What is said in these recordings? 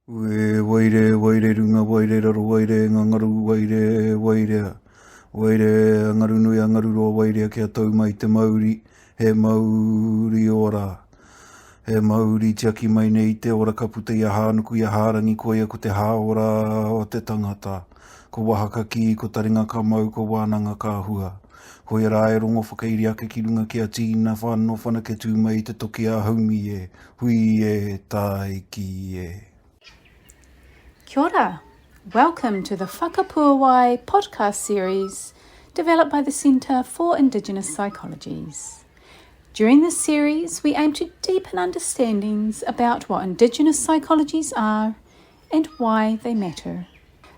Waire, waire, runga, waire, raro, waire, ngangaru, waire, waire. Waire, angaru nui, angaru roa, waire, kia tau mai te Māori, he Māori ora. He Māori tiaki mai nei te ora kaputa ia hānuku ia hārangi koia ko te hāora o te tangata. Ko wahaka ki, ko taringa ka mau, ko wānanga ka hua. Ko ia rā e rongo whakairi ake ki runga kia tīna whāno whana ke tū mai te toki a haumi e. Hui e, tai ki e. Kia ora. Welcome to the Whakapuawai Podcast Series developed by the Centre for Indigenous Psychologies. During this series, we aim to deepen understandings about what Indigenous psychologies are and why they matter.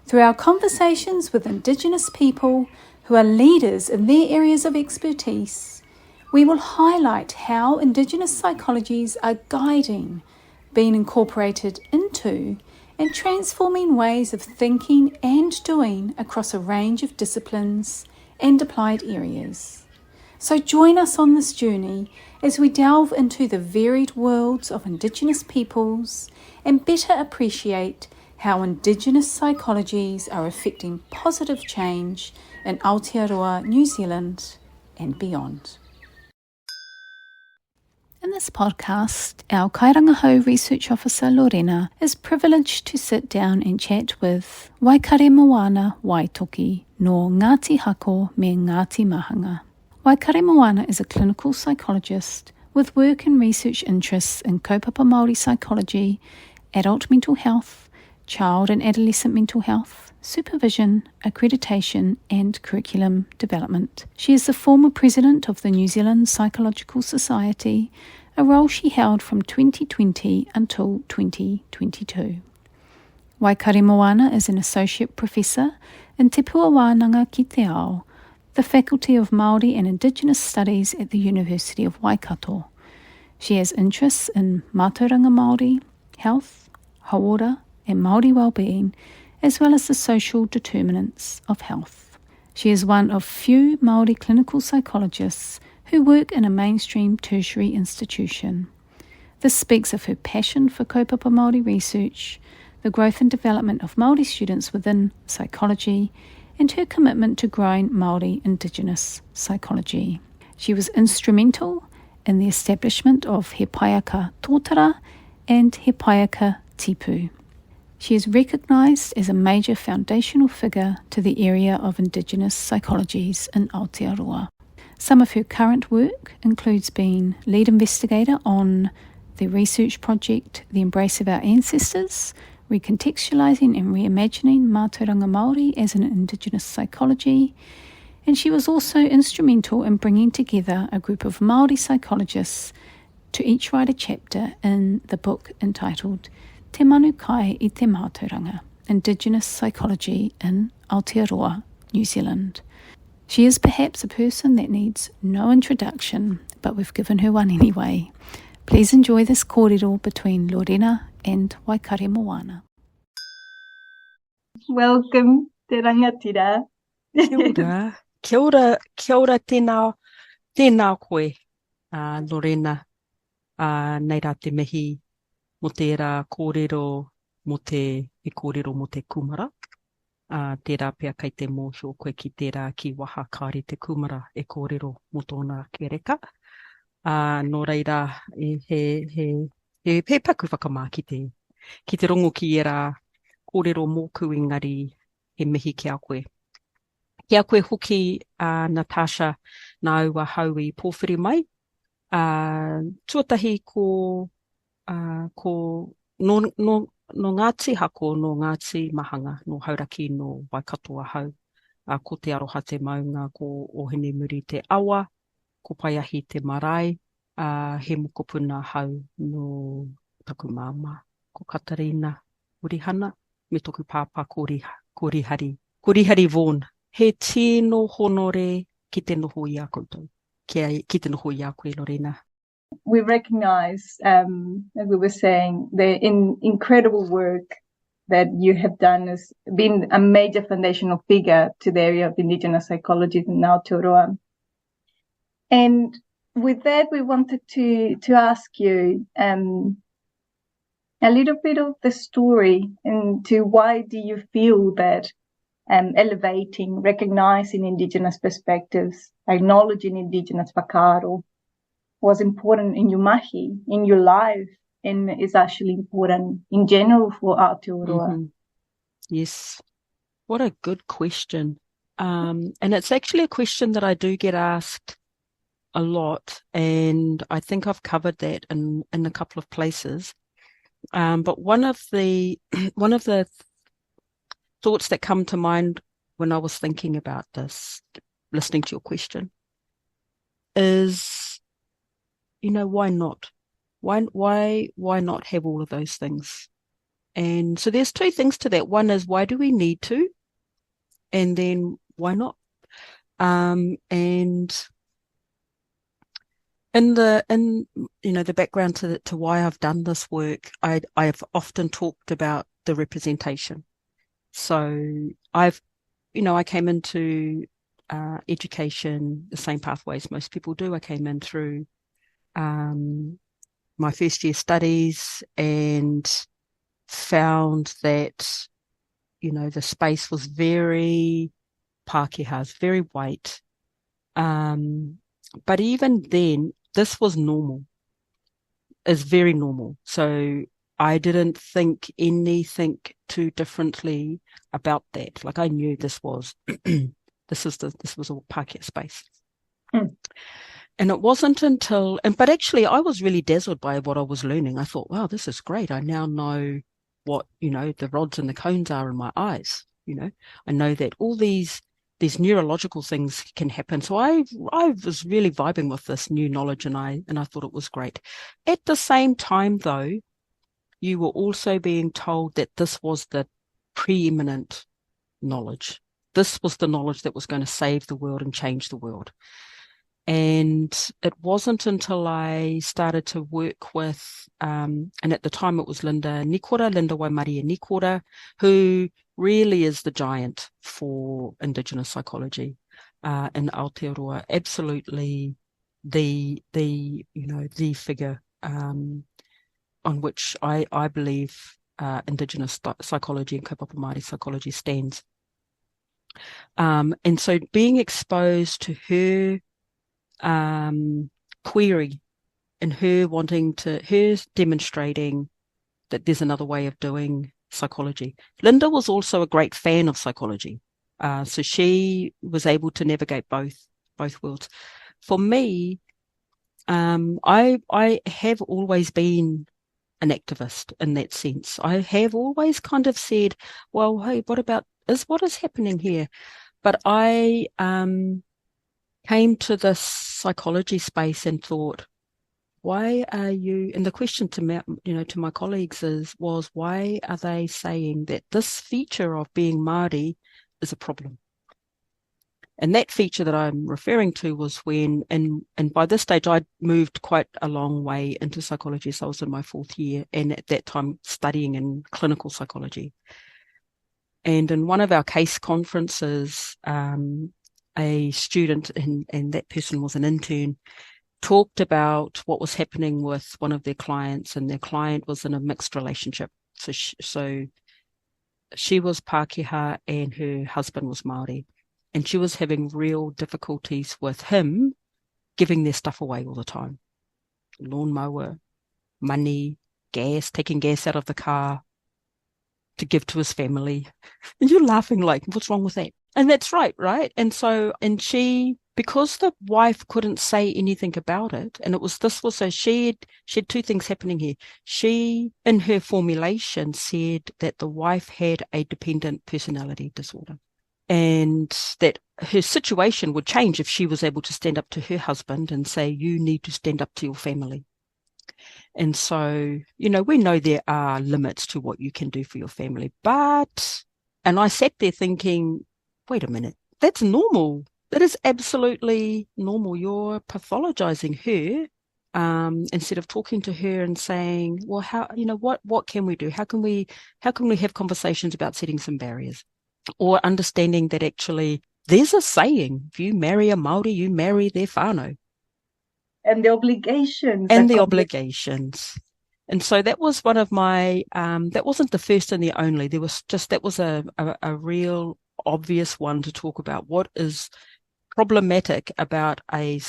Through our conversations with Indigenous people who are leaders in their areas of expertise, we will highlight how Indigenous psychologies are guiding, being incorporated into, and transforming ways of thinking and doing across a range of disciplines and applied areas. So join us on this journey as we delve into the varied worlds of Indigenous peoples and better appreciate how Indigenous psychologies are affecting positive change in Aotearoa New Zealand and beyond. In this podcast, our Kairangahau Research Officer Lorena is privileged to sit down and chat with Waikaremoana Waitoki no Ngāti Hako me Ngāti Mahanga. Waikaremoana is a clinical psychologist with work and research interests in Kaupapa Māori psychology, adult mental health, child and adolescent mental health, supervision, accreditation and curriculum development. She is the former president of the New Zealand Psychological Society, a role she held from 2020 until 2022. Waikaremoana is an Associate Professor in Tipu Wānanga ki te ao, the Faculty of Māori and Indigenous Studies at the University of Waikato. She has interests in mātauranga Māori, health, hauora and Māori well-being, as well as the social determinants of health. She is one of few Māori clinical psychologists who work in a mainstream tertiary institution. This speaks of her passion for kaupapa Māori research, the growth and development of Māori students within psychology, and her commitment to growing Māori Indigenous psychology. She was instrumental in the establishment of He Paiaka Tōtara and He Paiaka Tipu. She is recognised as a major foundational figure to the area of Indigenous psychologies in Aotearoa. Some of her current work includes being lead investigator on the research project The Embrace of Our Ancestors, recontextualising and reimagining mātauranga Māori as an Indigenous psychology, and she was also instrumental in bringing together a group of Māori psychologists to each write a chapter in the book entitled Te Manu Kai I Te Mātauranga, Indigenous Psychology in Aotearoa, New Zealand. She is perhaps a person that needs no introduction, but we've given her one anyway. Please enjoy this kōrero between Lorena and Waikaremoana. Welcome, te rangatira. Kia ora tēnā koe, Lorena, nei rā te mihi, mo tērā kōrero, mo te kōrero mo te kumara. Tērā pia kai te mōhio koe ki tērā ki waha kāre te kumara kōrero mo tōna ke reka. Nō reira, he paku whakamā ki te rongo ki e rā kōrero mōku engari he mihi ki a koe. Ki a koe hoki Natasha nā ua hau I pōwhiri mai. Tuatahi ko no Ngāti Hako, no Ngāti Mahanga, no hauraki no Waikato hau. Ko te aroha te maunga, ko ohene muri te awa, ko paiahi te marae, he mokopuna hau no taku māma, ko Katarina Urihana, me toku pāpā korihari Vaughan. He tino honore ki te noho I a koutou, ki te noho I a koe Lorena. We recognise, as we were saying, the incredible work that you have done has been a major foundational figure to the area of Indigenous psychology in Aotearoa. And with that, we wanted to ask you, a little bit of the story into why do you feel that elevating, recognizing Indigenous perspectives, acknowledging Indigenous whakaaro was important in your mahi, in your life, and is actually important in general for Aotearoa? Mm-hmm. Yes. What a good question. And it's actually a question that I do get asked a lot, and I think I've covered that in a couple of places. But one of the thoughts that come to mind when I was thinking about this, listening to your question, is, why not? Why not have all of those things? And so there's two things to that. One is, why do we need to? And then why not? And in the background to why I've done this work, I've often talked about the representation. So I came into education the same pathways most people do. I came in through my first year studies and found that, the space was very Pākehā, very white. But even then, this was normal. It's very normal. So I didn't think anything too differently about that. Like, I knew this was this was a Pākehā space. Mm. And it wasn't until, but actually I was really dazzled by what I was learning. I thought, wow, this is great. I now know what, the rods and the cones are in my eyes. I know that all these neurological things can happen. So I was really vibing with this new knowledge, and I thought it was great. At the same time, though, you were also being told that this was the preeminent knowledge. This was the knowledge that was going to save the world and change the world. And it wasn't until I started to work with, and at the time it was Linda Waimaria Nikora, who really is the giant for Indigenous psychology in Aotearoa. Absolutely the figure on which I believe Indigenous psychology and Kaupapa Māori psychology stands. And so being exposed to her query and her demonstrating that there's another way of doing psychology. Linda was also a great fan of psychology. So she was able to navigate both worlds. For me, I have always been an activist in that sense. I have always kind of said, well, hey, what is happening here? But I came to this psychology space and thought, why are you, and the question to me, to my colleagues was why are they saying that this feature of being Māori is a problem? And that feature that I'm referring to was when, and by this stage I'd moved quite a long way into psychology. So I was in my 4th year, and at that time studying in clinical psychology. And in one of our case conferences, a student, and that person was an intern, talked about what was happening with one of their clients, and their client was in a mixed relationship. So she was Pākehā and her husband was Māori, and she was having real difficulties with him giving their stuff away all the time. Lawnmower, money, gas, taking gas out of the car to give to his family. And you're laughing like, what's wrong with that? And that's right? And so, and she, because the wife couldn't say anything about it, and she had two things happening here. She, in her formulation, said that the wife had a dependent personality disorder, and that her situation would change if she was able to stand up to her husband and say, you need to stand up to your family. And so, we know there are limits to what you can do for your family, and I sat there thinking, wait a minute, that's normal. That is absolutely normal. You're pathologizing her instead of talking to her and saying, well, how, what can we do? How can we have conversations about setting some barriers, or understanding that actually there's a saying, if you marry a Māori, you marry their whānau. And the obligations. And so that was one of my, that wasn't the first and the only. There was just, that was a real obvious one to talk about what is problematic about a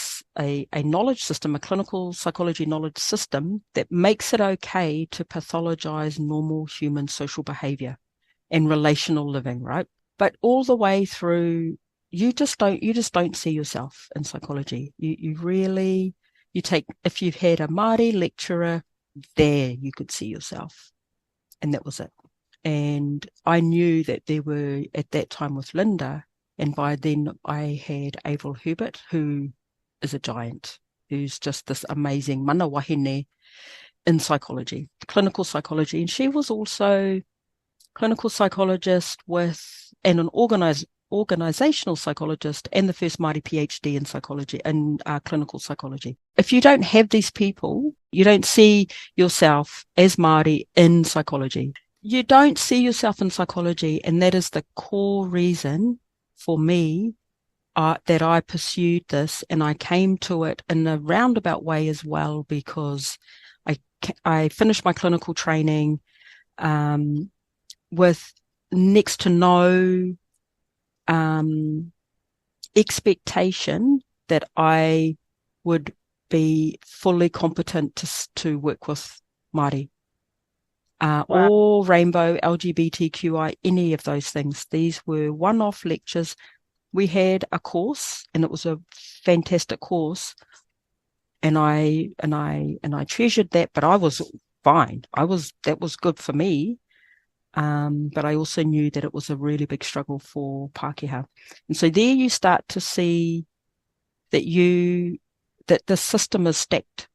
knowledge system, a clinical psychology knowledge system that makes it okay to pathologize normal human social behavior and relational living, right? But all the way through, you just don't see yourself in psychology. You really, if you've had a Māori lecturer, there you could see yourself, and that was it. And I knew that there were, at that time with Linda, and by then I had Avril Herbert, who is a giant, who's just this amazing mana wahine in psychology, clinical psychology. And she was also clinical psychologist and an organizational psychologist, and the first Māori PhD in psychology and clinical psychology. If you don't have these people, you don't see yourself as Māori in psychology. You don't see yourself in psychology, and that is the core reason for me that I pursued this, and I came to it in a roundabout way as well, because I finished my clinical training with next to no expectation that I would be fully competent to work with Māori. Or rainbow, LGBTQI, any of those things. These were one-off lectures. We had a course, and it was a fantastic course, and I treasured that. But I was fine. That was good for me. But I also knew that it was a really big struggle for Pākehā. And so there you start to see that the system is stacked.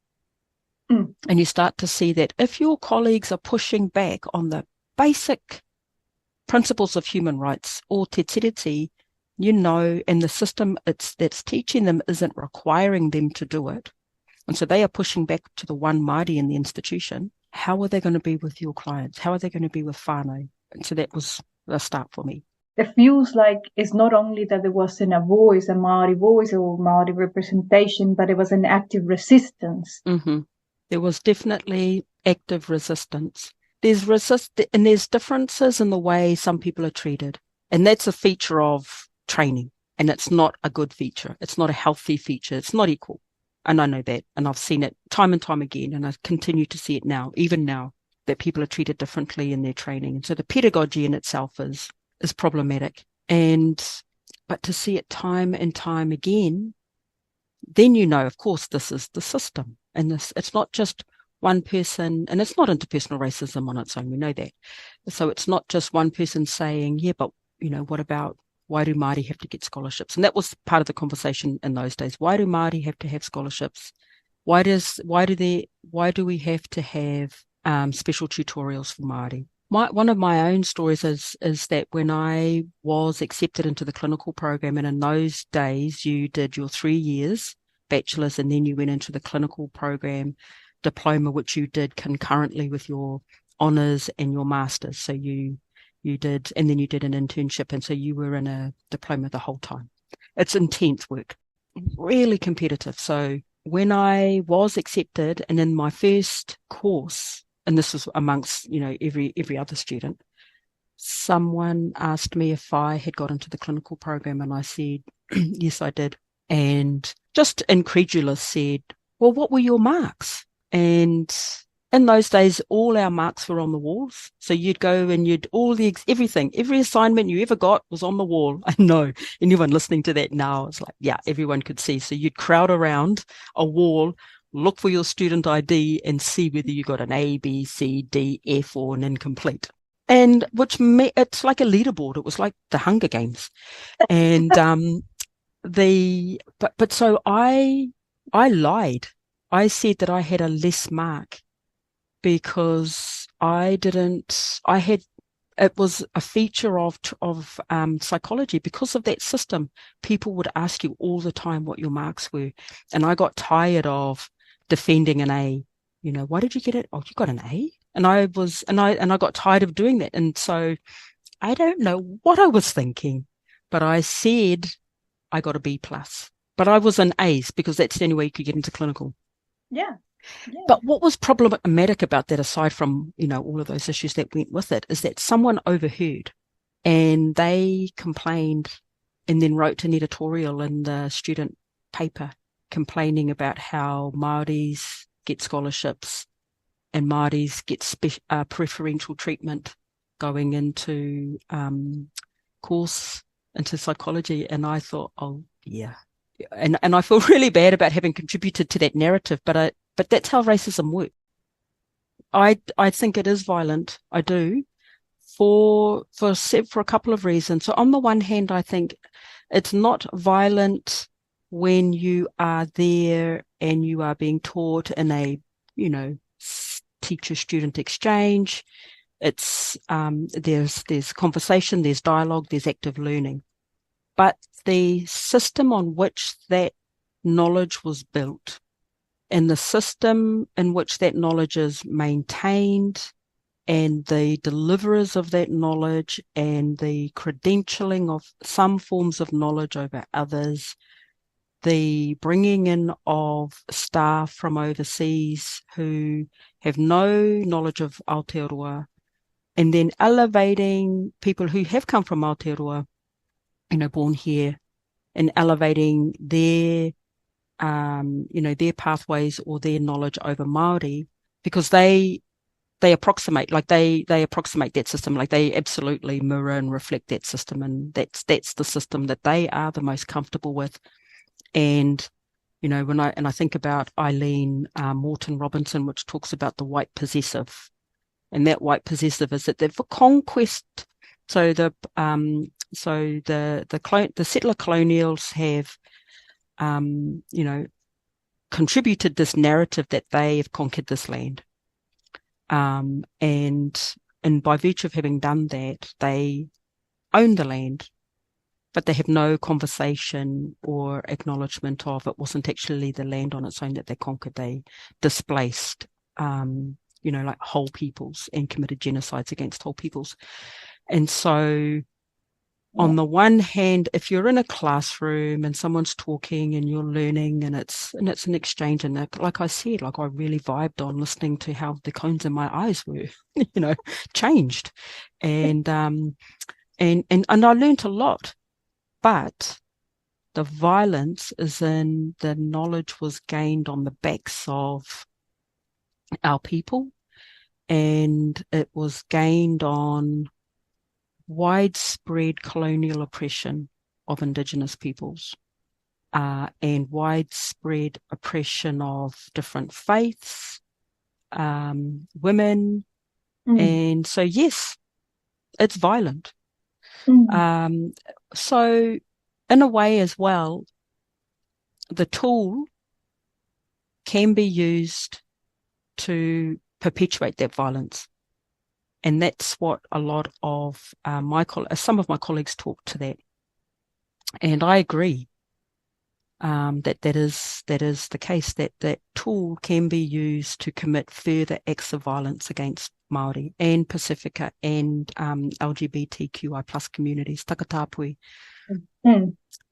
And you start to see that if your colleagues are pushing back on the basic principles of human rights, or te tiriti, and the system that's teaching them isn't requiring them to do it, and so they are pushing back to the one Māori in the institution, how are they going to be with your clients? How are they going to be with whānau? And so that was the start for me. It feels like it's not only that there wasn't a Māori voice or Māori representation, but it was an active resistance. Mm-hmm. There was definitely active resistance. And there's differences in the way some people are treated. And that's a feature of training. And it's not a good feature. It's not a healthy feature. It's not equal. And I know that. And I've seen it time and time again. And I continue to see it now, even now, that people are treated differently in their training. And so the pedagogy in itself is problematic. But to see it time and time again, then of course, this is the system. And it's not just one person, and it's not interpersonal racism on its own, we know that. So it's not just one person saying, yeah, but, what about, why do Māori have to get scholarships? And that was part of the conversation in those days. Why do Māori have to have scholarships? Why do we have to have special tutorials for Māori? One of my own stories is that when I was accepted into the clinical program, and in those days you did your 3 years bachelor's, and then you went into the clinical program diploma, which you did concurrently with your honours and your master's. So you did, and then you did an internship, and so you were in a diploma the whole time. It's intense work, really competitive. So when I was accepted, and in my first course, and this was amongst every other student, someone asked me if I had got into the clinical program, and I said yes, I did. And just incredulous said, well, what were your marks? And in those days, all our marks were on the walls. So you'd go and every assignment you ever got was on the wall. I know anyone listening to that now, it's like, yeah, everyone could see. So you'd crowd around a wall, look for your student ID and see whether you got an A, B, C, D, F, or an incomplete. And it's like a leaderboard. It was like the Hunger Games. And but so I lied. I said that I had a less mark because it was a feature of psychology. Because of that system, people would ask you all the time what your marks were. And I got tired of defending an A. Why did you get it? Oh, you got an A? And I got tired of doing that. And so I don't know what I was thinking, but I said I got a B+. But I was an A's because that's the only way you could get into clinical. Yeah. Yeah. But what was problematic about that, aside from, all of those issues that went with it, is that someone overheard and they complained and then wrote an editorial in the student paper complaining about how Māoris get scholarships and Māoris get preferential treatment going into course into psychology. And I thought, oh yeah. And I feel really bad about having contributed to that narrative, but that's how racism works. I think it is violent. I do, for a couple of reasons. So on the one hand, I think it's not violent when you are there and you are being taught in a, teacher-student exchange. It's there's conversation, there's dialogue, there's active learning. But the system on which that knowledge was built and the system in which that knowledge is maintained and the deliverers of that knowledge and the credentialing of some forms of knowledge over others, the bringing in of staff from overseas who have no knowledge of Aotearoa, and then elevating people who have come from Aotearoa, born here, and elevating their, their pathways or their knowledge over Māori, because they approximate, they approximate that system, they absolutely mirror and reflect that system, and that's the system that they are the most comfortable with. And when I think about Eileen Morton Robinson, which talks about the white possessive, and that white possessive is that for conquest. So the settler colonials have, contributed this narrative that they have conquered this land, and by virtue of having done that, they own the land, but they have no conversation or acknowledgement of it wasn't actually the land on its own that they conquered. They displaced, whole peoples and committed genocides against whole peoples. And so on the one hand, if you're in a classroom and someone's talking and you're learning and it's an exchange, and like I said, I really vibed on listening to how the cones in my eyes were, changed. And I learned a lot, but the violence is in the knowledge was gained on the backs of our people, and it was gained on widespread colonial oppression of Indigenous peoples, and widespread oppression of different faiths, women. And so, yes, it's violent. So in a way as well, the tool can be used to perpetuate that violence. And that's what a lot of some of my colleagues talk to that. And I agree that is the case, that tool can be used to commit further acts of violence against Māori and Pasifika and LGBTQI plus communities, takatapui.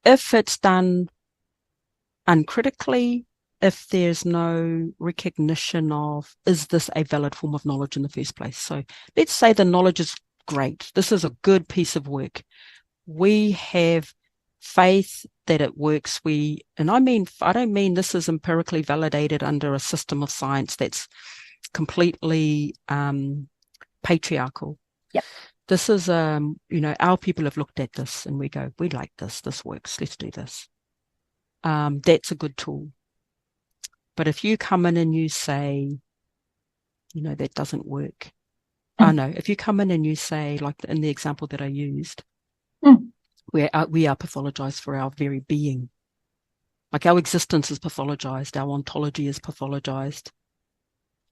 If it's done uncritically, if there's no recognition of, is this a valid form of knowledge in the first place? So let's say the knowledge is great. This is a good piece of work. We have faith that it works. I don't mean this is empirically validated under a system of science that's completely patriarchal. Yep. This is, our people have looked at this and we go, we like this works, let's do this. That's a good tool. But if you come in and you say, that doesn't work. If you come in and you say, like in the example that I used, where we are pathologized for our very being. Like our existence is pathologized, our ontology is pathologized.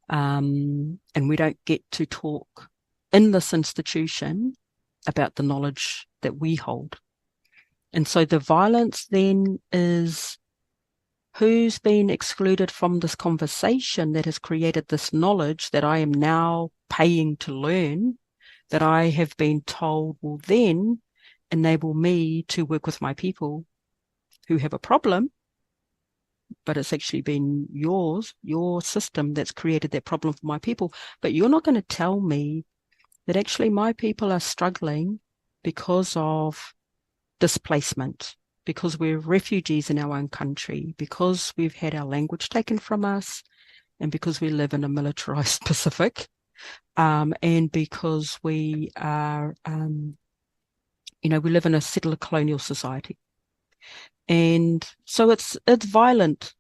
And we don't get to talk in this institution about the knowledge that we hold. And so the violence then is who's been excluded from this conversation that has created this knowledge that I am now paying to learn, that I have been told will then enable me to work with my people who have a problem, but it's actually been your system that's created that problem for my people. But you're not going to tell me that actually my people are struggling because of displacement, because we're refugees in our own country, because we've had our language taken from us, and because we live in a militarized Pacific, and because we are, we live in a settler colonial society. And so it's violent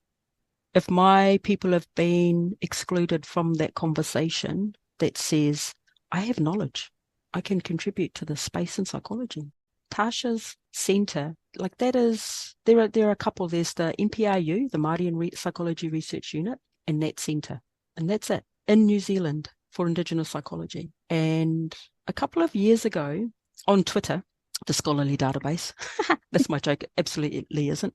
if my people have been excluded from that conversation that says, I have knowledge, I can contribute to the space in psychology. Tasha's centre, like that is, there are a couple. There's the MPRU, the Māori and Psychology Research Unit, and that centre. And that's it, in New Zealand for Indigenous Psychology. And a couple of years ago, on Twitter, the scholarly database, that's my joke, absolutely isn't,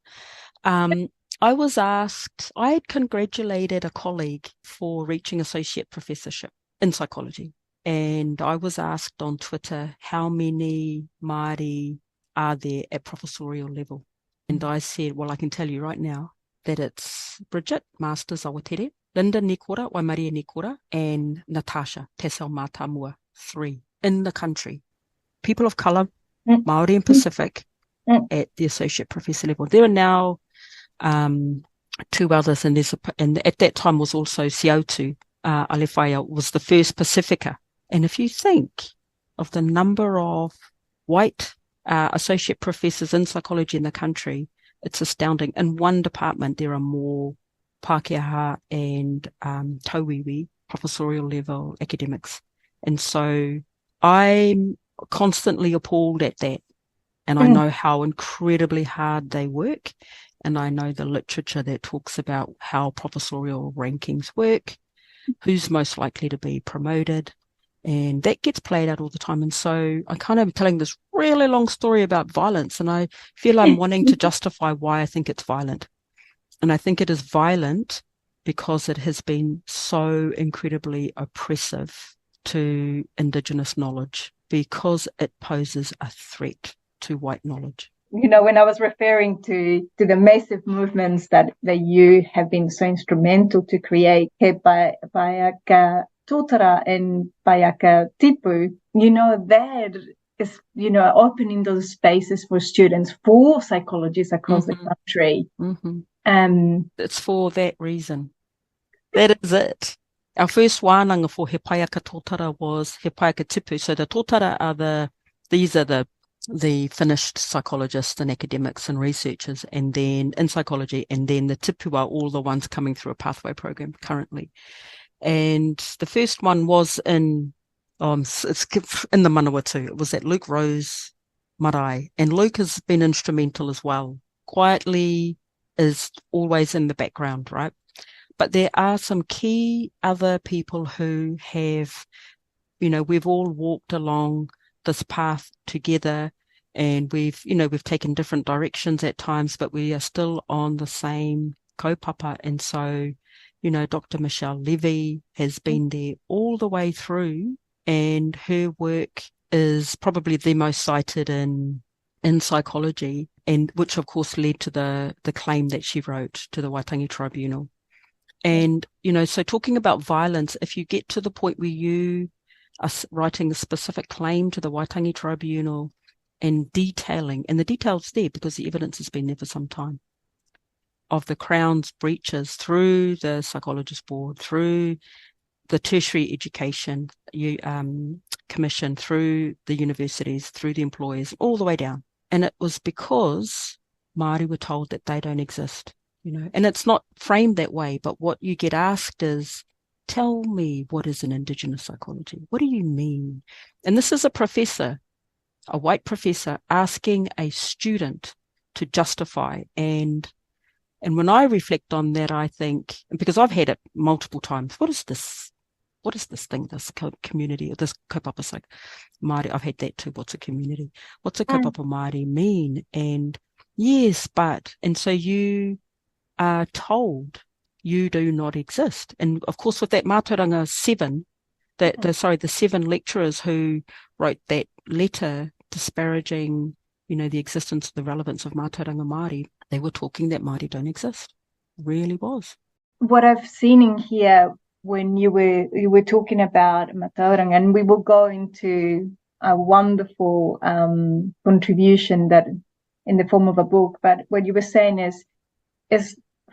I was asked, I had congratulated a colleague for reaching associate professorship in psychology. And I was asked on Twitter, how many Māori are there at professorial level? And I said, well, I can tell you right now that it's Bridget, Masters Awatere, Linda Nikora, Waimaria Nikora, and Natasha, Tessel Mātamua, 3 in the country. People of colour, Māori and Pacific, at the associate professor level. There are now 2 others, and at that time was also Siautu Alewhaia was the first Pacifica. And if you think of the number of white associate professors in psychology in the country, it's astounding. In one department, there are more Pākehā and tauiwi, professorial level academics. And so I'm constantly appalled at that. And I know how incredibly hard they work. And I know the literature that talks about how professorial rankings work, who's most likely to be promoted. And that gets played out all the time. And so I kind of am telling this really long story about violence. And I feel I'm wanting to justify why I think it's violent. And I think it is violent because it has been so incredibly oppressive to Indigenous knowledge, because it poses a threat to white knowledge. When I was referring to the massive movements that you have been so instrumental to create, Paiaka Tōtara and Paiaka Tipu, that is, opening those spaces for students, for psychologists across the country. It's for that reason. That is it. Our first wānanga for He Paiaka Tōtara was He Paiaka Tipu. So the Tōtara are these are the finished psychologists and academics and researchers, and then in psychology, and then the Tipu are all the ones coming through a pathway program currently. And the first one was in it's in the Manawatu. It was at Luke Rose Marae, and Luke has been instrumental as well. Quietly is always in the background, right? But there are some key other people who have, we've all walked along this path together, and we've taken different directions at times, but we are still on the same kaupapa. And so, Dr. Michelle Levy has been there all the way through, and her work is probably the most cited in psychology, and which of course led to the claim that she wrote to the Waitangi Tribunal. And, so talking about violence, if you get to the point where you are writing a specific claim to the Waitangi Tribunal and detailing, and the detail's there because the evidence has been there for some time, of the Crown's breaches through the Psychologist Board, through the Tertiary Education Commission, through the universities, through the employers, all the way down. And it was because Māori were told that they don't exist, and it's not framed that way, but what you get asked is, tell me, what is an Indigenous psychology? What do you mean? And this is a professor, a white professor, asking a student to justify. And when I reflect on that, I think, because I've had it multiple times, what is this thing, this community, or this kaupapa Māori? I've had that too. What's a community? What's a kaupapa Māori mean? And yes, and so you are told you do not exist. And of course, with that Mātauranga 7, the 7 lecturers who wrote that letter disparaging, the existence, the relevance of Mātauranga Māori, they were talking that Māori don't exist. really was. What I've seen in here when you were talking about Matauranga, and we will go into a wonderful contribution that in the form of a book, but what you were saying is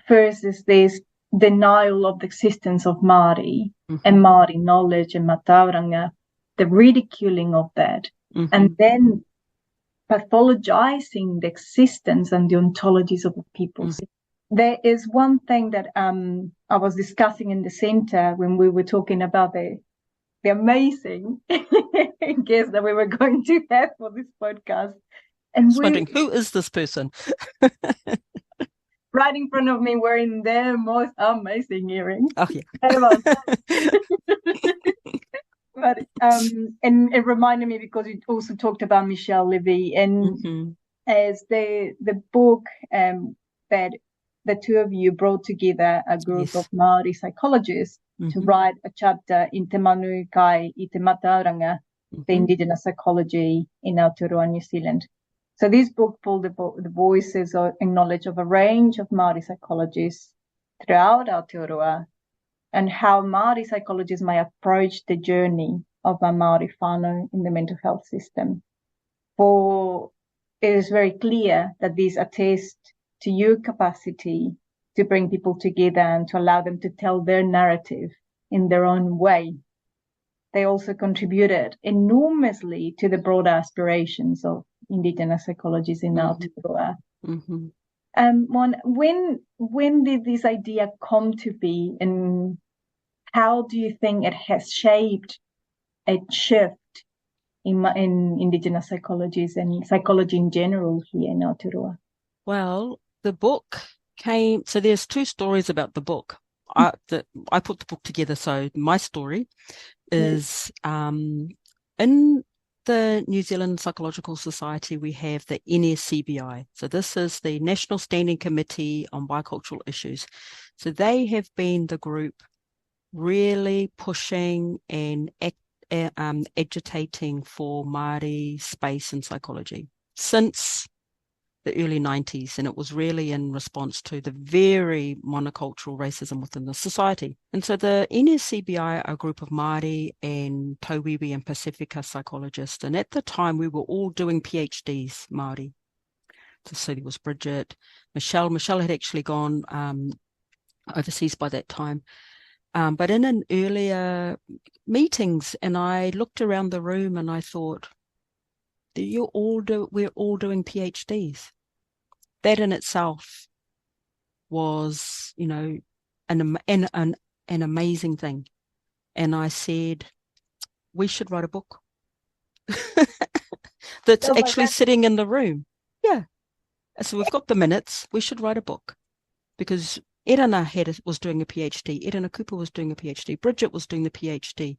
first is this denial of the existence of Māori and Māori knowledge and Matauranga, the ridiculing of that, and then pathologizing the existence and the ontologies of the people. There is one thing that I was discussing in the center when we were talking about the amazing guest that we were going to have for this podcast. And I was wondering, who is this person? Right in front of me wearing their most amazing earrings. Oh, yeah. But and it reminded me because you also talked about Michelle Levy, and as the book that the two of you brought together a group of Māori psychologists to write a chapter in Te Manu Kai I Te Matauranga, the Indigenous Psychology in Aotearoa New Zealand. So this book pulled the voices and knowledge of a range of Māori psychologists throughout Aotearoa, and how Māori psychologists may approach the journey of a Māori whānau in the mental health system. For it is very clear that these attest to your capacity to bring people together and to allow them to tell their narrative in their own way. They also contributed enormously to the broader aspirations of Indigenous psychologists in Aotearoa. When did this idea come to be, and how do you think it has shaped a shift in Indigenous psychologies and psychology in general here in Aotearoa? Well, the book came, so there's two stories about the book. I put the book together, so my story is in the New Zealand Psychological Society, we have the NSCBI. So this is the National Standing Committee on Bicultural Issues. So they have been the group really pushing and agitating for Māori space in psychology since the early 90s, and it was really in response to the very monocultural racism within the society. And so the NSCBI are a group of Māori and Tauiwi and Pasifika psychologists, and at the time we were all doing PhDs, Māori. So there was Bridget, Michelle had actually gone overseas by that time. But in an earlier meetings, and I looked around the room and I thought, we're all doing PhDs. That in itself was, an amazing thing. And I said, we should write a book that's actually sitting in the room. Yeah. So we've got the minutes. We should write a book, because Erana was doing a PhD. Erana Cooper was doing a PhD. Bridget was doing the PhD.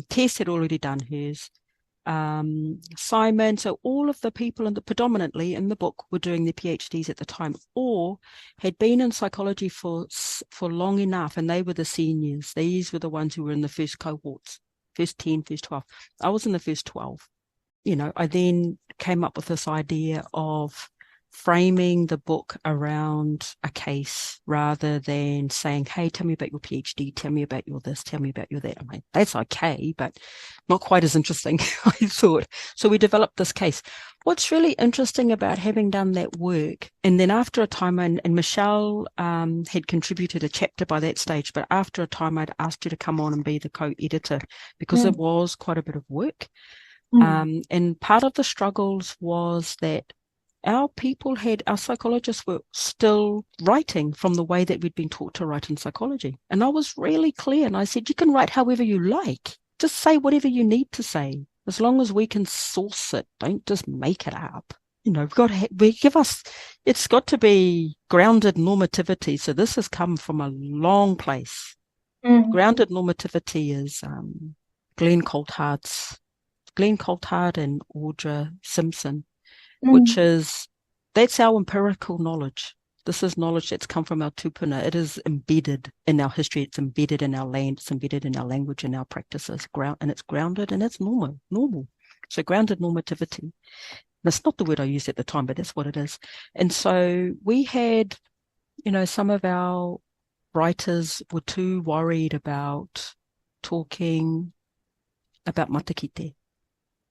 Tess had already done hers. Simon, so all of the people predominantly in the book were doing their PhDs at the time, or had been in psychology for long enough, and they were the seniors. These were the ones who were in the first cohorts, first 10, first 12. I was in the first 12. I then came up with this idea of framing the book around a case rather than saying, hey, tell me about your PhD, tell me about your this, tell me about your that. I mean, that's okay, but not quite as interesting, I thought. So we developed this case. What's really interesting about having done that work, and then after a time, and Michelle had contributed a chapter by that stage, but after a time I'd asked her to come on and be the co-editor, because it was quite a bit of work. And part of the struggles was that our psychologists were still writing from the way that we'd been taught to write in psychology. And I was really clear, and I said, you can write however you like. Just say whatever you need to say, as long as we can source it. Don't just make it up. It's got to be grounded normativity. So this has come from a long place. Grounded normativity is Glenn Coulthard and Audra Simpson, which that's our empirical knowledge. This is knowledge that's come from our tupuna. It is embedded in our history. It's embedded in our land. It's embedded in our language and our practices. And it's grounded and it's normal. So grounded normativity. That's not the word I used at the time, but that's what it is. And so we had some of our writers were too worried about talking about matakite.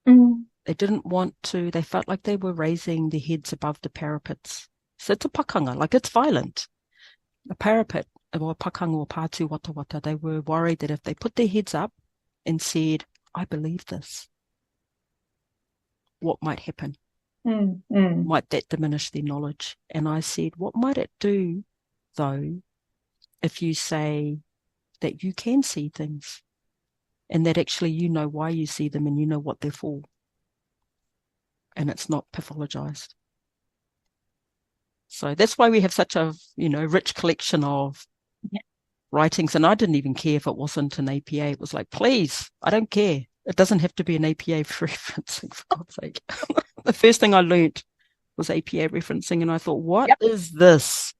They didn't want to, they felt like they were raising their heads above the parapets. So it's a pakanga, like it's violent. A parapet, or pakanga or pātu wata, they were worried that if they put their heads up and said, I believe this, what might happen? Might that diminish their knowledge? And I said, what might it do, though, if you say that you can see things and that actually you know why you see them and you know what they're for, and it's not pathologized? So that's why we have such a, rich collection of writings. And I didn't even care if it wasn't an APA. It was like, please, I don't care. It doesn't have to be an APA referencing, for God's sake. The first thing I learnt was APA referencing, and I thought, what is this?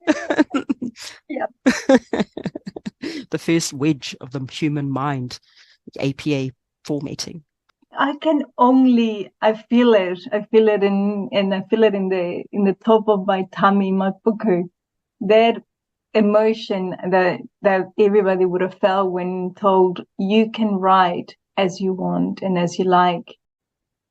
The first wedge of the human mind, APA formatting. I feel it in the top of my tummy, my puku. That emotion that everybody would have felt when told you can write as you want and as you like.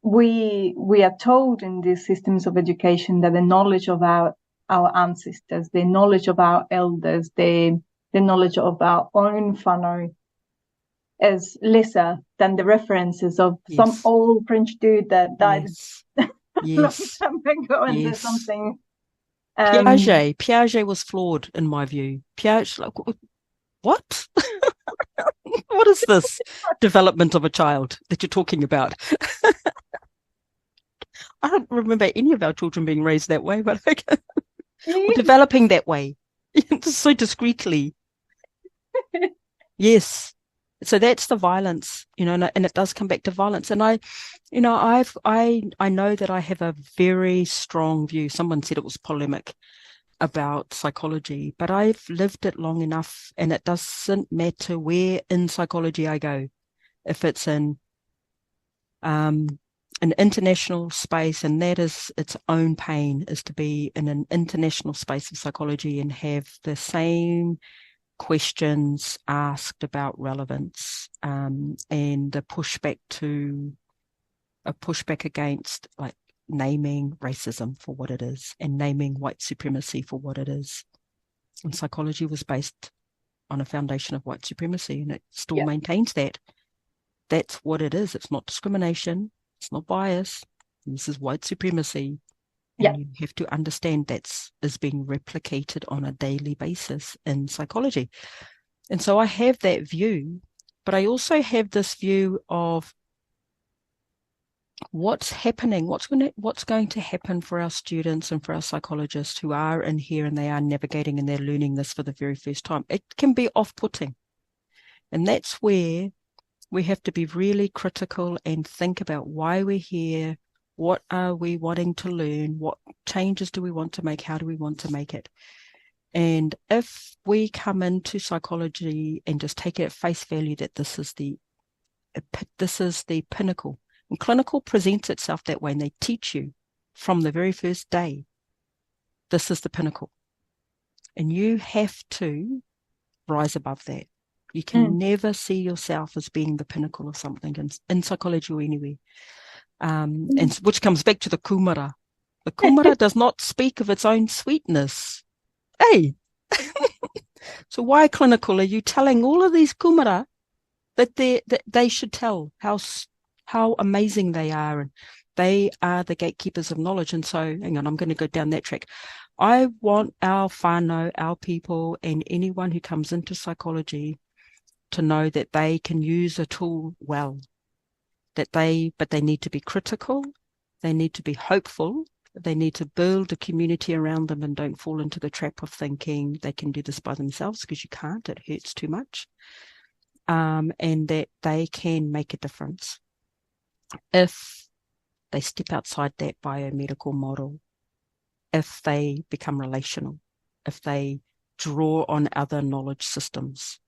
We are told in these systems of education that the knowledge of our ancestors, the knowledge of our elders, the knowledge of our own whānau is lesser than the references of some old French dude that died a long time ago and there's something. Piaget was flawed in my view. Piaget, like, what? What is this development of a child that you're talking about? I don't remember any of our children being raised that way, but or developing that way, so discreetly. Yes. So that's the violence, and it does come back to violence. And I know that I have a very strong view. Someone said it was polemic about psychology, but I've lived it long enough, and it doesn't matter where in psychology I go. If it's in an international space, and that is its own pain, is to be in an international space of psychology and have the same questions asked about relevance, and the pushback against, like, naming racism for what it is and naming white supremacy for what it is. And psychology was based on a foundation of white supremacy, and it still maintains that. That's what it is. It's not discrimination. It's not bias. This is white supremacy. And you have to understand that is being replicated on a daily basis in psychology. And so I have that view, but I also have this view of what's happening, what's going to happen for our students and for our psychologists who are in here and they are navigating and they're learning this for the very first time. It can be off-putting. And that's where we have to be really critical and think about why we're here. What are we wanting to learn? What changes do we want to make? How do we want to make it? And if we come into psychology and just take it at face value that this is the pinnacle, and clinical presents itself that way, and they teach you from the very first day, this is the pinnacle. And you have to rise above that. You can never see yourself as being the pinnacle of something in psychology or anywhere. And which comes back to the kumara. The kumara does not speak of its own sweetness. Hey, so why clinical are you telling all of these kumara that they should tell how amazing they are, and they are the gatekeepers of knowledge? And so, hang on, I'm going to go down that track. I want our whānau, our people, and anyone who comes into psychology to know that they can use a tool well. But they need to be critical, they need to be hopeful, they need to build a community around them and don't fall into the trap of thinking they can do this by themselves, because you can't, it hurts too much, and that they can make a difference if they step outside that biomedical model, if they become relational, if they draw on other knowledge systems.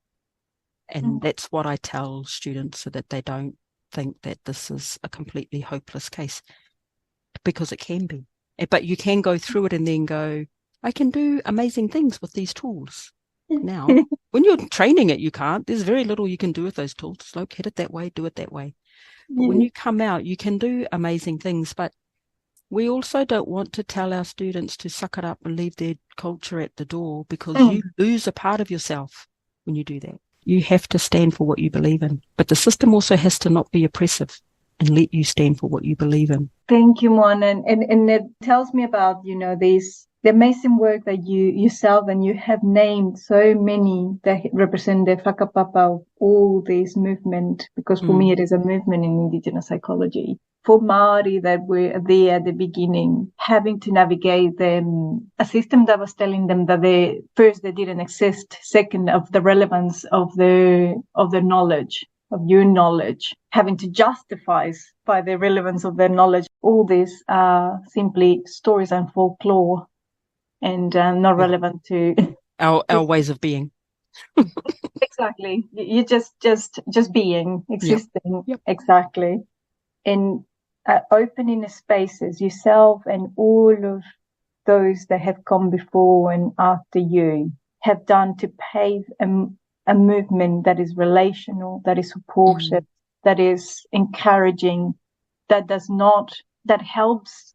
And that's what I tell students, so that they don't think that this is a completely hopeless case, because it can be. But you can go through it and then go, I can do amazing things with these tools now. When you're training it, you can't. There's very little you can do with those tools. It's like, hit it that way, do it that way. But when you come out, you can do amazing things. But we also don't want to tell our students to suck it up and leave their culture at the door, because you lose a part of yourself when you do that. You have to stand for what you believe in. But the system also has to not be oppressive and let you stand for what you believe in. Thank you, Moana. And it tells me about, the amazing work that you yourself, and you have named so many that represent the whakapapa of all this movement, because for me it is a movement in Indigenous psychology. For Māori that were there at the beginning, having to navigate a system that was telling them that they didn't exist, second, of the relevance of their knowledge, of your knowledge, having to justify by the relevance of their knowledge. All these are simply stories and folklore, and not relevant to our ways of being. Exactly. You're just being, existing. Yep. Exactly. And opening spaces, yourself and all of those that have come before and after you have done to pave a movement that is relational, that is supportive, that is encouraging, that helps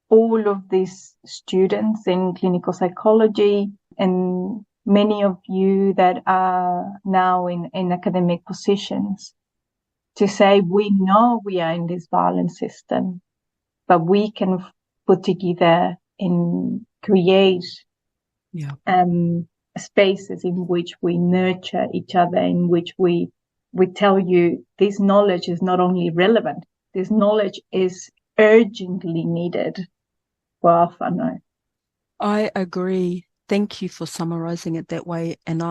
all of these students in clinical psychology, and many of you that are now in academic positions, to say, we know we are in this violent system, but we can put together and create spaces in which we nurture each other, in which we tell you this knowledge is not only relevant, this knowledge is urgently needed for our whānau. I agree. Thank you for summarising it that way. And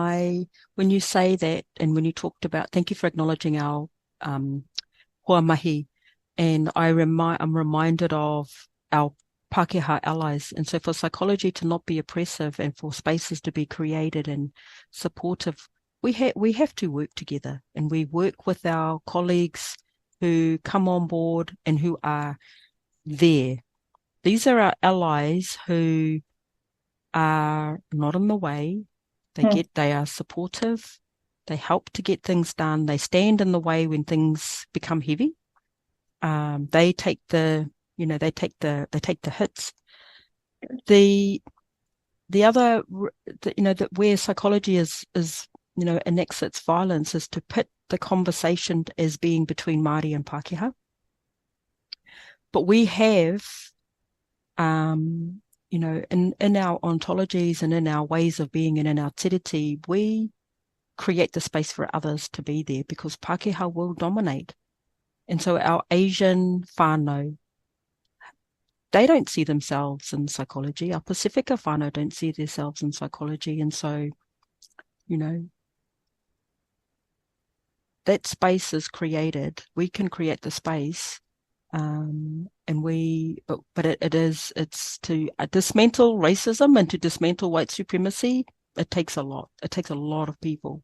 when you say that, and when you talked about, thank you for acknowledging our huamahi, and I'm reminded of our Pākehā allies. And so for psychology to not be oppressive and for spaces to be created and supportive, we have to work together, and we work with our colleagues who come on board and who are there. These are our allies who are not in the way. They are supportive. They help to get things done. They stand in the way when things become heavy. They take the hits. The other, where psychology is enacts its violence, is to pit the conversation as being between Māori and Pākehā. But we have, in our ontologies and in our ways of being and in our tiriti, we create the space for others to be there, because Pākehā will dominate. And so our Asian whānau, they don't see themselves in psychology. Our Pasifika whānau don't see themselves in psychology. And so, that space is created. We can create the space. It's to dismantle racism and to dismantle white supremacy. It takes a lot. It takes a lot of people.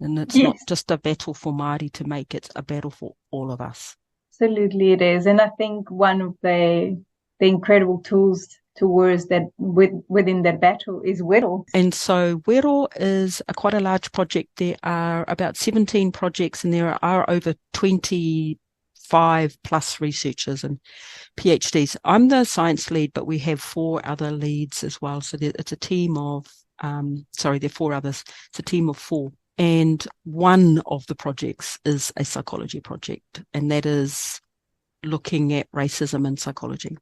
And it's not just a battle for Māori to make, it's a battle for all of us. Absolutely it is. And I think one of the incredible tools towards that within that battle is Wero. And so Wero is quite a large project. There are about 17 projects, and there are over 25 plus researchers and PhDs. I'm the science lead, but we have 4 other leads as well. So it's a team of, there are 4 others. It's a team of 4. And one of the projects is a psychology project, and that is looking at racism in psychology.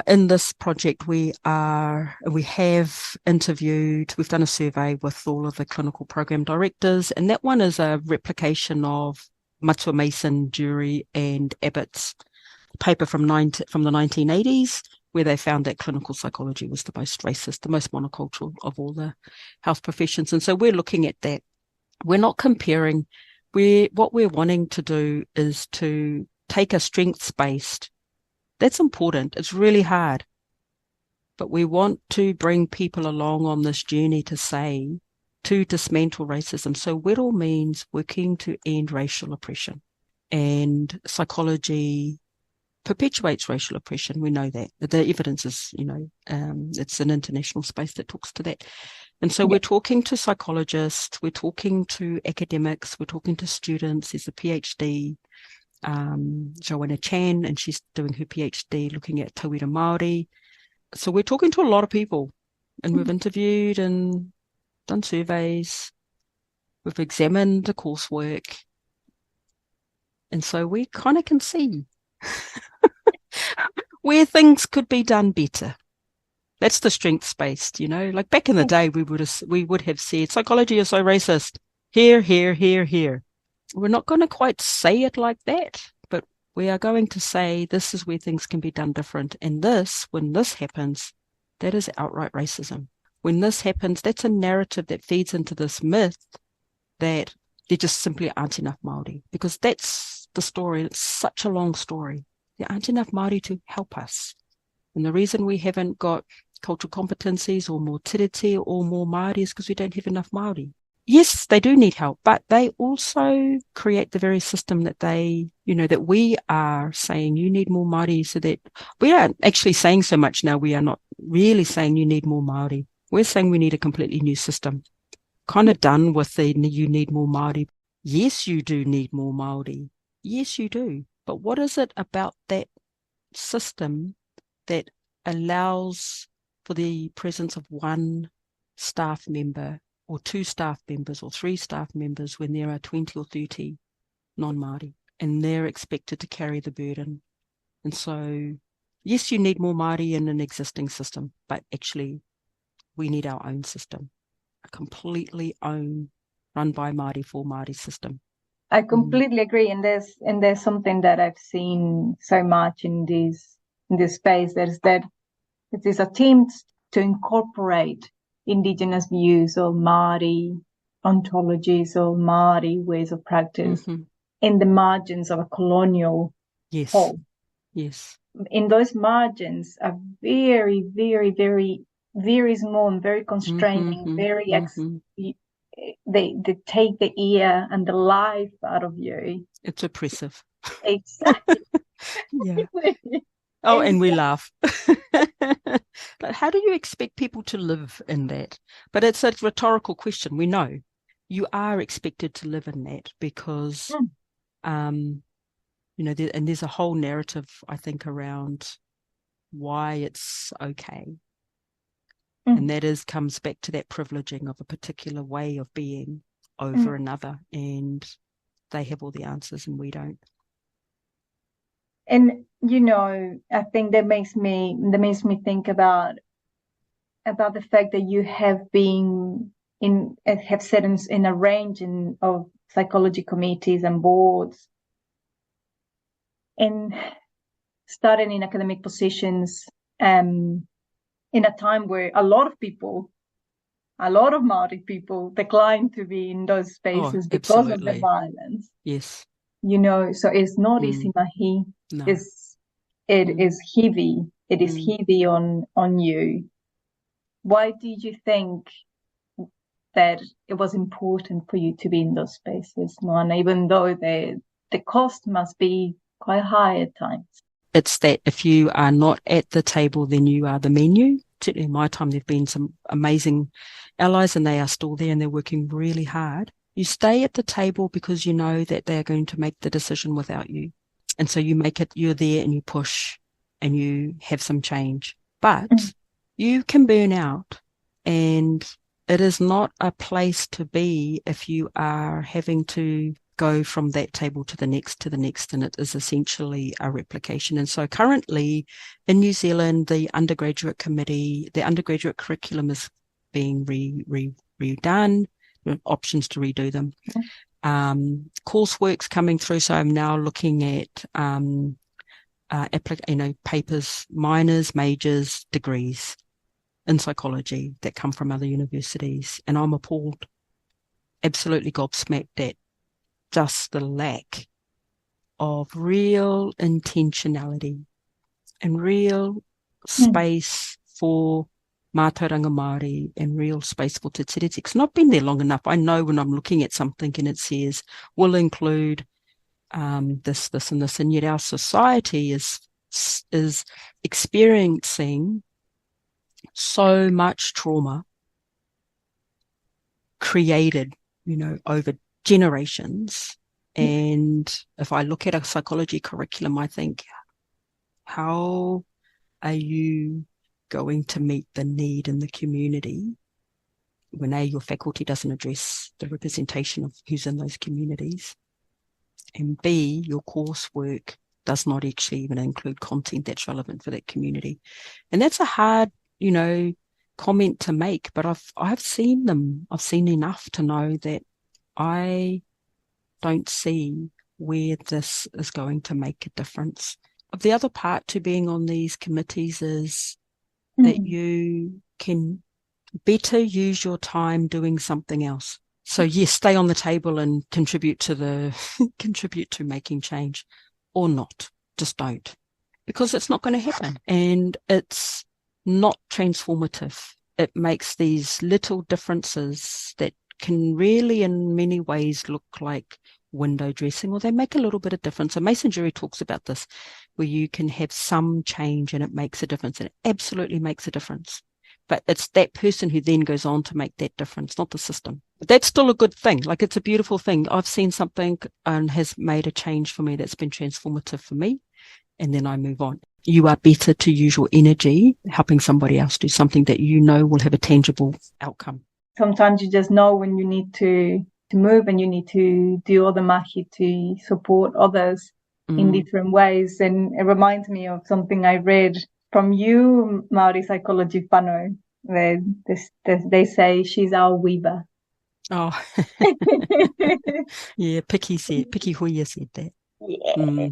In this project, we've done a survey with all of the clinical program directors, and that one is a replication of Matua Mason, Jury and Abbott's paper from the 1980s, where they found that clinical psychology was the most racist, the most monocultural of all the health professions. And so we're looking at that. We're not comparing. What we're wanting to do is to take a strengths-based. That's important. It's really hard. But we want to bring people along on this journey to dismantle racism. So Wero means working to end racial oppression. And psychology perpetuates racial oppression. We know that. The evidence is, it's an international space that talks to that. And so we're talking to psychologists, we're talking to academics, we're talking to students. There's a PhD, Joanna Chan, and she's doing her PhD looking at tauira Māori. So we're talking to a lot of people, and we've interviewed and done surveys. We've examined the coursework. And so we kind of can see where things could be done better. That's the strengths-based, like back in the day, we would have said psychology is so racist. Here, here, here, here. We're not going to quite say it like that, but we are going to say this is where things can be done different. And when this happens, that is outright racism. When this happens, that's a narrative that feeds into this myth that there just simply aren't enough Māori, because that's the story. It's such a long story. There aren't enough Māori to help us. And the reason we haven't got cultural competencies or more tiriti or more Māori is because we don't have enough Māori. Yes, they do need help, but they also create the very system that that we are saying you need more Māori, so that we aren't actually saying so much now. We are not really saying you need more Māori. We're saying we need a completely new system. Kind of done with the you need more Māori. Yes, you do need more Māori. Yes, you do. But what is it about that system that allows for the presence of one staff member or two staff members or three staff members when there are 20 or 30 non-Māori, and they're expected to carry the burden? And so, yes, you need more Māori in an existing system, but actually we need our own system, a completely own, run by Māori for Māori system. I completely agree, and there's something that I've seen so much in this space, that it is attempts to incorporate Indigenous views or Māori ontologies or Māori ways of practice in the margins of a colonial whole. Yes. In those margins are very, very, very, very small and very constraining, they take the ear and the life out of you. It's oppressive. Exactly. Yeah. Oh, and we laugh. But how do you expect people to live in that? But it's a rhetorical question. We know you are expected to live in that because, and there's a whole narrative, I think, around why it's okay. And that comes back to that privileging of a particular way of being over another, and they have all the answers and we don't. And I think that makes me think about the fact that you have sat in a range of psychology committees and boards, and started in academic positions, in a time where a lot of Māori people declined to be in those spaces because of the violence. Yes. So it's not easy mahi. No. It is heavy. It is heavy on you. Why did you think that it was important for you to be in those spaces, Moana, even though the cost must be quite high at times? It's that if you are not at the table, then you are the menu. Certainly in my time, there have been some amazing allies, and they are still there, and they're working really hard. You stay at the table because you know that they are going to make the decision without you. And so you make it, you're there and you push and you have some change. But you can burn out, and it is not a place to be if you are having to go from that table to the next, and it is essentially a replication. And so currently in New Zealand, the undergraduate curriculum is being redone, options to redo them. Coursework's coming through, so I'm now looking at papers, minors, majors, degrees in psychology that come from other universities, and I'm appalled, absolutely gobsmacked at just the lack of real intentionality and real space for mātauranga Māori and real space for te tiriti. It's not been there long enough. I know when I'm looking at something and it says will include this, and this, and yet our society is is experiencing so much trauma created, over generations. And if I look at a psychology curriculum, I think, how are you going to meet the need in the community when A, your faculty doesn't address the representation of who's in those communities, and B, your coursework does not actually even include content that's relevant for that community. And that's a hard, comment to make, but I've seen them. I've seen enough to know that I don't see where this is going to make a difference. The other part to being on these committees is that you can better use your time doing something else. So yes, stay on the table and contribute to making change, or not. Just don't, because it's not going to happen, and it's not transformative. It makes these little differences that can really, in many ways, look like window dressing, or they make a little bit of difference. So Mason Jury talks about this, where you can have some change and it makes a difference, and it absolutely makes a difference. But it's that person who then goes on to make that difference, not the system. But that's still a good thing. Like, it's a beautiful thing. I've seen something and has made a change for me that's been transformative for me, and then I move on. You are better to use your energy helping somebody else do something that will have a tangible outcome. Sometimes you just know when you need to move, and you need to do all the mahi to support others in different ways. And it reminds me of something I read from you, Māori psychology whānau. They say she's our weaver. Oh, yeah, Piki Hoia said that. Yeah.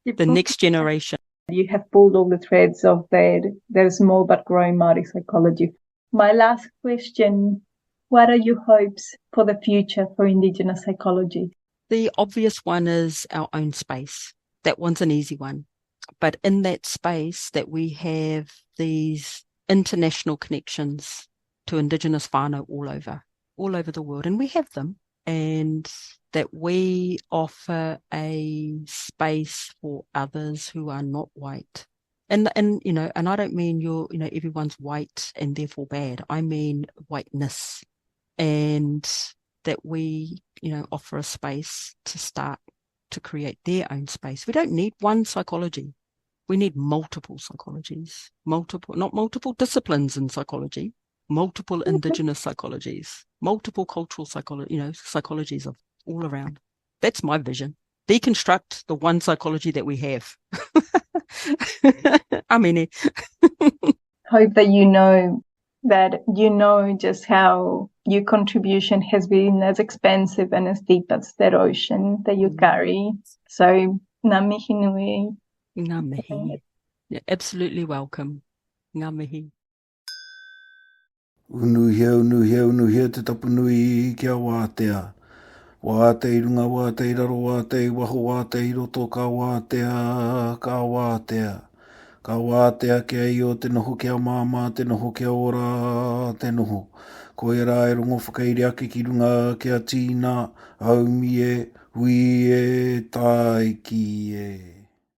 The next generation. You have pulled all the threads of their small but growing Māori psychology. My last question, what are your hopes for the future for Indigenous psychology? The obvious one is our own space. That one's an easy one. But in that space, that we have these international connections to Indigenous whānau all over the world, and we have them, and that we offer a space for others who are not white. And I don't mean everyone's white and therefore bad. I mean whiteness, and that we, offer a space to start to create their own space. We don't need one psychology. We need multiple psychologies, not multiple disciplines in psychology, multiple Indigenous psychologies, multiple cultural psychologies of all around. That's my vision. Deconstruct the one psychology that we have. I mean, hope that just how your contribution has been as expansive and as deep as that ocean that you carry. So, ngā mihi nui. Ngā mihi. You're absolutely welcome. Ngā mihi. Unuhia te tapu nui kia wātea. Wātei runga, wātei raro, wātei waho, wātei roto, ka wātea, ka wātea. Ka wātea kia i o te noho kia māmā, te noho kia ora, te noho. Ko e rā e rongo whakairi ake ki runga kia tīna, aumi e, hui e, tai ki e.